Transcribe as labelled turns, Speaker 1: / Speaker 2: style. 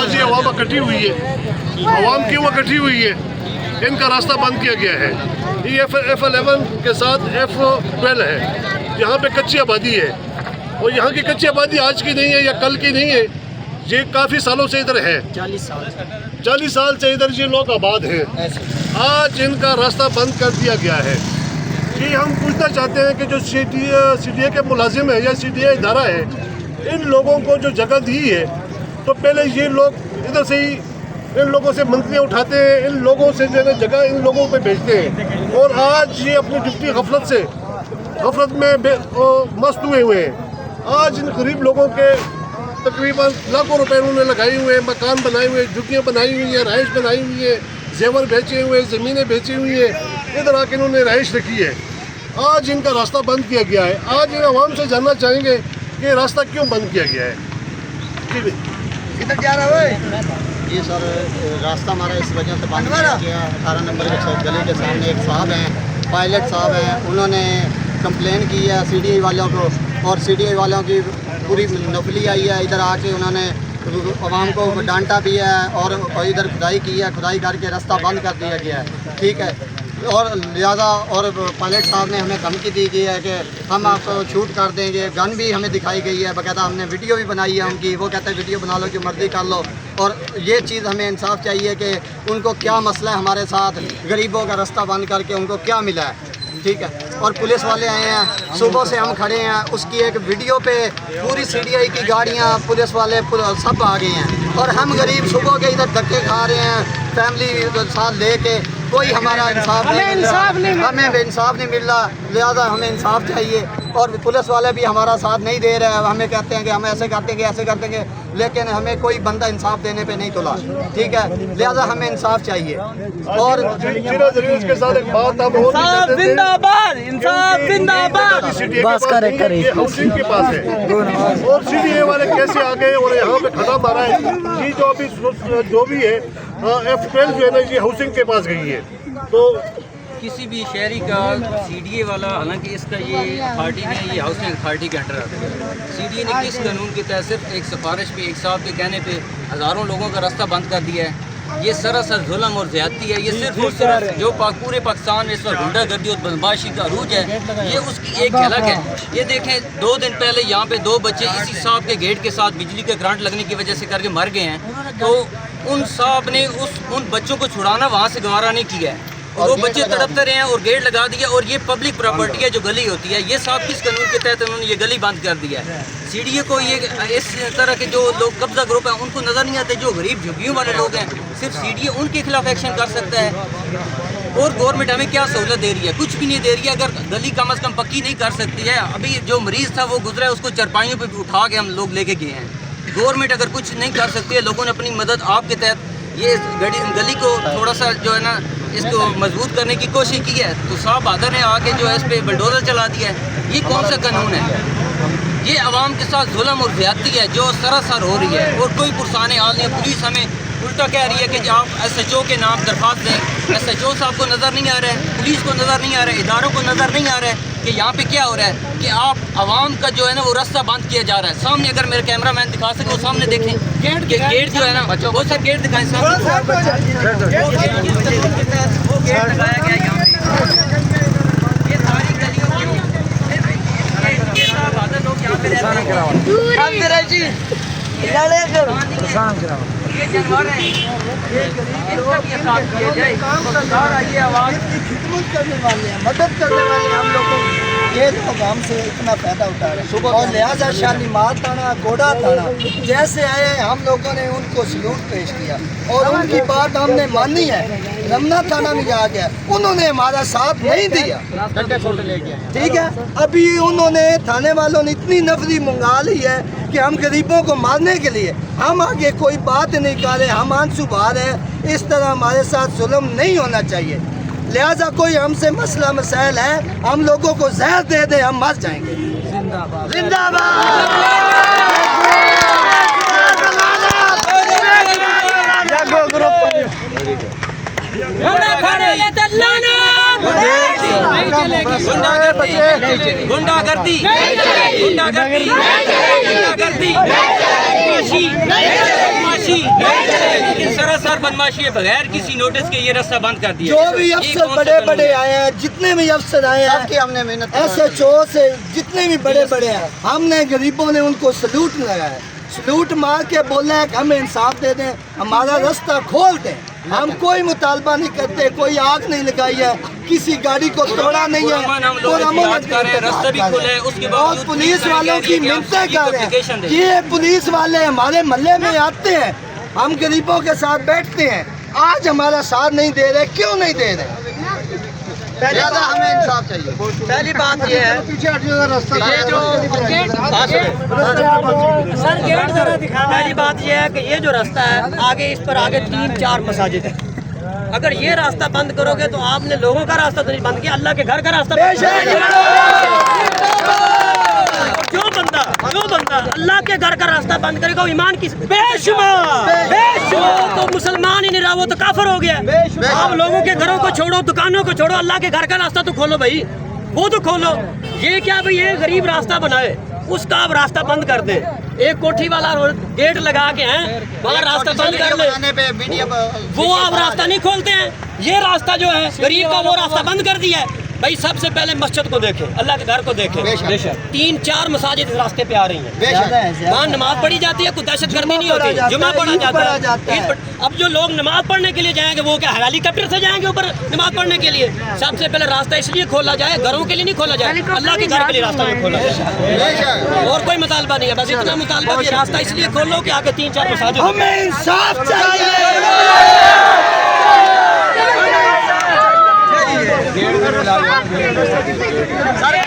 Speaker 1: आज ये अवाम इकट्ठी हुई है, अवाम क्यों इकट्ठी हुई है? इनका रास्ता बंद किया गया है। ये F11 के साथ F12 है। यहाँ पे कच्ची आबादी है और यहाँ की कच्ची आबादी आज की नहीं है या कल की नहीं है, ये काफ़ी सालों से इधर है। 40 साल से इधर ये लोग आबाद हैं। आज इनका रास्ता बंद कर दिया गया है। ये हम पूछना चाहते हैं कि जो CDA के मुलाजिम है या CDA इदारा है, इन लोगों को जो जगह दी है, तो पहले ये लोग इधर से ही इन लोगों से मंथलियाँ उठाते हैं, इन लोगों से जो है जगह इन लोगों पे भेजते हैं और आज ये अपनी ड्यूटी गफलत में मस्त हुए हैं। आज इन गरीब लोगों के तकरीबन लाखों रुपए उन्होंने लगाए हुए हैं, मकान बनाए हुए हैं, झुग्गियाँ बनाई हुई हैं, रहाइश बनाई हुई है, जेवर बेचे हुए हैं, ज़मीनें बेची हुई हैं, इधर आके इन्होंने रहाइश रखी है। आज इनका रास्ता बंद किया गया है। आज इन आवाम से जानना चाहेंगे कि रास्ता क्यों बंद किया गया है।
Speaker 2: किधर जा रहा है? जी सर, रास्ता हमारा इस वजह से बंद किया गया। 18 नंबर के गली के सामने एक साहब हैं, पायलट साहब हैं, उन्होंने कंप्लेन की है CDA वालों को और CDA वालों की पूरी नफली आई है। इधर आके उन्होंने आवाम को डांटा भी है और इधर खुदाई की है, खुदाई करके रास्ता बंद कर दिया गया है। ठीक है, और लिहाजा और पायलट साहब ने हमें धमकी दी गई है कि हम आपको शूट कर देंगे। गन भी हमें दिखाई गई है, बाकायदा हमने वीडियो भी बनाई है उनकी। वो कहते हैं वीडियो बना लो, जो मर्ज़ी कर लो। और ये चीज़ हमें इंसाफ चाहिए कि उनको क्या मसला है हमारे साथ, गरीबों का रास्ता बंद करके उनको क्या मिला है। ठीक है, और पुलिस वाले आए हैं, सुबह से हम खड़े हैं, उसकी एक वीडियो पे पूरी CDI की गाड़ियाँ, पुलिस वाले सब आ गए हैं और हम गरीब सुबह के इधर धक्के खा रहे हैं फैमिली साथ लेके। कोई हमारा इंसाफ नहीं मिल रहा, हमें इंसाफ नहीं मिल रहा, लिहाजा हमें इंसाफ चाहिए। और पुलिस वाले भी हमारा साथ नहीं दे रहे हैं। हमें कहते हैं कि हम ऐसे कर देंगे, ऐसे कर देंगे, लेकिन हमें कोई बंदा इंसाफ देने पे नहीं तुला। ठीक है, लिहाजा हमें इंसाफ चाहिए। और
Speaker 1: इसके साथ एक बात हम
Speaker 3: जिंदाबाद, इंसाफ जिंदाबाद।
Speaker 1: बस करे ये हाउसिंग के पास है और CDA वाले कैसे आ गए और यहाँ पे खड़ा मारा है। ये जो भी है F12 जो है ना, ये हाउसिंग के पास गई है। तो
Speaker 4: किसी भी शहरी का CDA वाला, हालांकि इसका ये अथॉरिटी नहीं, ये हाउसिंग अथॉरिटी के अंडर आता है। CDA ने किस कानून के तहत सिर्फ एक सिफारिश पे, एक साहब के कहने पे हज़ारों लोगों का रास्ता बंद कर दिया है। ये सरासर जुल्म और ज़्यादती है। ये सिर्फ और सिर्फ जो पूरे पाकिस्तान में इस वक्त गुंडागर्दी और बदमाशी का अरूज है, ये उसकी एक झलक है। ये देखें, 2 दिन पहले यहाँ पे 2 बच्चे इसी साहब के गेट के साथ बिजली का करंट लगने की वजह से करके मर गए हैं। तो उन साहब ने उन बच्चों को छुड़ाना वहाँ से गवारा नहीं किया है और वो बच्चे तड़पते रहे हैं और गेट लगा दिया। और ये पब्लिक प्रॉपर्टी है जो गली होती है, ये साहब किस कानून के तहत उन्होंने ये गली बंद कर दिया है। CDA को ये इस तरह के जो लोग कब्जा ग्रुप हैं उनको नज़र नहीं आते। जो गरीब झुग्गियों वाले लोग हैं, सिर्फ CDA उनके खिलाफ एक्शन कर सकता है। और गवर्नमेंट हमें क्या सहूलत दे रही है? कुछ भी नहीं दे रही है। अगर गली कम अज़ कम पक्की नहीं कर सकती है, अभी जो मरीज़ था वो गुजरा है, उसको चरपाइयों पर उठा के हम लोग लेके गए हैं। गवर्नमेंट अगर कुछ नहीं कर सकती है, लोगों ने अपनी मदद आपके तहत ये गली को थोड़ा सा जो है ना इसको मजबूत करने की कोशिश की है, तो साहब बहादुर ने आके जो है इस पर बुलडोजर चला दिया है। ये कौन सा कानून है? ये आवाम के साथ जुल्म और ज़्यादती है जो सरासर हो रही है और कोई पुरसाने हाल नहीं है। पुलिस हमें उल्टा कह रही है कि आप SHO के नाम दरख्वास्त दें। SHO साहब को नज़र नहीं आ रहा है, पुलिस को नज़र नहीं आ रहा है, इदारों को नज़र नहीं आ रहा है कि यहाँ पे क्या हो रहा है कि आप आवाम का जो है ना वो रास्ता बंद किया जा रहा है। सामने अगर मेरे कैमरा मैन दिखा सके वो सामने देखें, गेट जो है ना वो सर गेट दिखाएं सामने, वो गेट लगाया गया यहाँ पे। ये सारी गलियों लोग यहाँ पे रहते हैं। ये जानवर हैं, इनका भी साथ किया जाए। सरकार आइए, आवाज़
Speaker 2: की खिदमत करने वाले हैं, मदद करने वाले हैं हम लोगों को। ये लोग हमसे इतना फ़ायदा उठा रहे हैं और लिहाजा शालीमार थाना, गोड़ा थाना जैसे आए हम लोगों ने उनको सलूट पेश किया और उनकी बात हमने मानी है। रमना थाना में जा गया, उन्होंने हमारा साथ नहीं दिया। ठीक है, अभी उन्होंने थाने वालों ने इतनी नफरी मंगा ली है कि हम गरीबों को मारने के लिए हम आगे कोई बात नहीं कर रहे, हम आंसू बहा रहे हैं। इस तरह हमारे साथ जुल्म नहीं होना चाहिए। लिहाजा कोई हमसे मसला मसाइल है, हम लोगों को जहर दे दे, हम मर जाएंगे। जिंदाबाद, जिंदाबाद।
Speaker 4: गुंडागर्दी, गुंडागर्दी, गुंडागर्दी, माशी, माशी। लगातार बदमाशी है, बगैर किसी नोटिस के ये रास्ता बंद कर दिया।
Speaker 5: जो भी अफसर बड़े बड़े आए हैं, जितने भी अफसर आए
Speaker 2: सबकी
Speaker 5: हैं,
Speaker 2: हमने मेहनत
Speaker 5: SHO से जितने भी बड़े बड़े हैं, हमने गरीबों ने उनको सल्यूट लगाया, सल्यूट मार के बोला है कि हमें इंसाफ दे दें, हमारा रास्ता खोल दें। हम कोई मुतालबा नहीं करते, कोई आग नहीं लगाई है, किसी गाड़ी को तोड़ा नहीं है,
Speaker 4: रास्ता भी खुला है, उसके
Speaker 5: और
Speaker 4: बावजूद
Speaker 5: पुलिस वालों की मिन्नतें कर रहे
Speaker 4: application
Speaker 5: हैं।
Speaker 4: दें।
Speaker 5: ये पुलिस वाले हमारे मोहल्ले में आते हैं, हम गरीबों के साथ बैठते हैं, आज हमारा साथ नहीं दे रहे, क्यों नहीं दे रहे?
Speaker 2: ज़्यादा हमें इंसाफ चाहिए।
Speaker 3: पहली बात ये है, सर गेट जरा दिखा। पहली बात ये है कि ये जो रास्ता है, आगे इस पर आगे 3-4 मसाजिद है। अगर ये रास्ता बंद करोगे तो आपने लोगों का रास्ता तो नहीं बंद किया, अल्लाह के घर का रास्ता जो बंदा अल्लाह के घर का रास्ता बंद करेगा वो ईमान की बेशुमार तो मुसलमान ही नहीं रहा, वो तो काफिर हो गया। आप लोगों के घरों को छोड़ो, दुकानों को छोड़ो, अल्लाह के घर का रास्ता तो खोलो भाई, वो तो खोलो। ये क्या भाई, ये गरीब रास्ता बनाए, उसका आप रास्ता बंद कर दे। एक कोठी वाला गेट लगा के हैं, वहाँ रास्ता बंद कर ले, वो आप रास्ता नहीं खोलते हैं। ये रास्ता जो है गरीब का, वो रास्ता बंद कर दिया है। भाई सबसे पहले मस्जिद को देखें, अल्लाह के घर को देखें। 3-4 मसाजिद इस रास्ते पे आ रही हैं, वहाँ नमाज पढ़ी जाती है, कोई दहशत गर्दी नहीं होती, जुमा पढ़ा जाता है। अब जो लोग नमाज पढ़ने के लिए जाएंगे वो क्या हेलीकॉप्टर से जाएंगे ऊपर नमाज पढ़ने के लिए? सबसे पहले रास्ता इसलिए खोला जाए, घरों के लिए नहीं खोला जाए, अल्लाह के घर के लिए रास्ता नहीं खोला जाए। और कोई मुतालबा नहीं है, बस इतना मुतालबा कि रास्ता इसलिए खोलो कि आगे 3-4 मसाजिद।
Speaker 5: हमें इंसाफ चाहिए।
Speaker 2: सारे